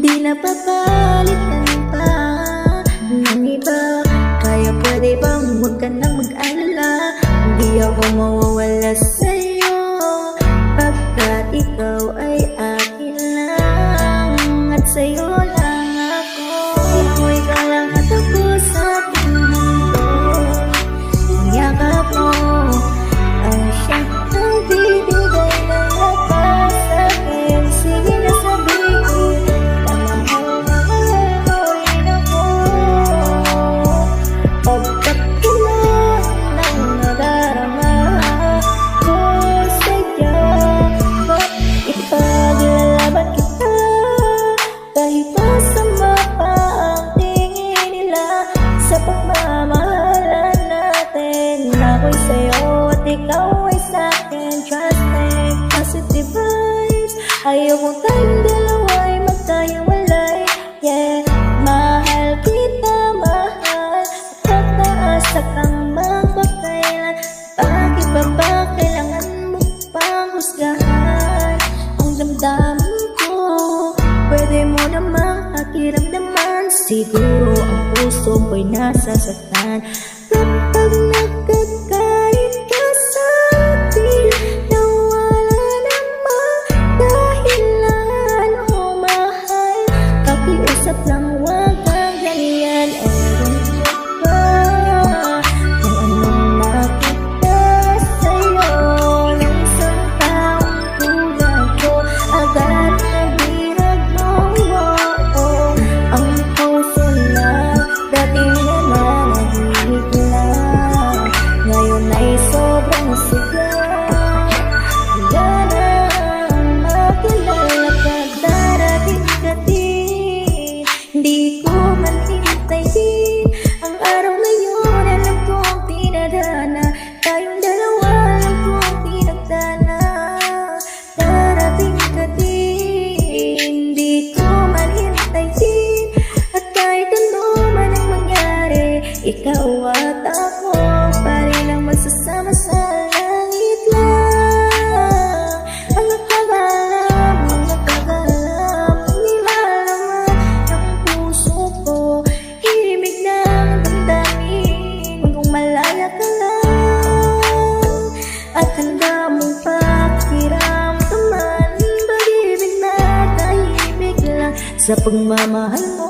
Di na papalitan pa ng iba. Kaya pwede bang huwag ka nang mag-alala, di ako mawawala sa'yo, pagkat ikaw ay akin lang at sa'yo lang ako. Ikaw lang at ako sa ating mundo. Ang yakap mo ang siyang nagbibigay ng lakas sa'kin. Sige na sabihin na mahal mo rin ako. Pagkakilang ng nadarama ko sa'yo, ipaglalaban kita kahit masama pa ang tingin nila sa pagmamahalan natin. Ako'y sa'yo at ikaw ay sa'kin. Trust me, positive vibes. Ayokong tayong dalawa ay magkahiwalay. Yeah, mahal kita, mahal. Pagkataas kang magpakailan. Bakit pa ba kailangan mo pang husgahan ang damdamin ko? Pwede mo namang pakiramdaman. Siguro ang puso ko'y nasasaktan kapag nagkakait ka sa akin. Nawala namang dahilan, oh mahal. Pakiusap lang, huwag kang ganyan. Ewan ko ba kung anong nakita sa'yo ng isang taong tulad ko? Agad nabirag mo, oh. Ang puso na dati na nanahimik lang, ngayon ay sobrang sigla. Wala nang makilala pag darating ka din. Hindi ko man hintayin ang araw na yun. Alam ko ang pinadana, tayong dalawa alam ko ang pinagdana. Darating ka din, hindi ko man hintayin. At kahit ano man ang mangyari, ikaw at ako pa rin ang magsasama sa langit lang. Ang nakakalam, hindi malaman ng puso ko. Himig ng damdamin kung malaya ka lang, at handa mong pakiramdaman pag-ibig na tahimik lang sa pagmamahal mo.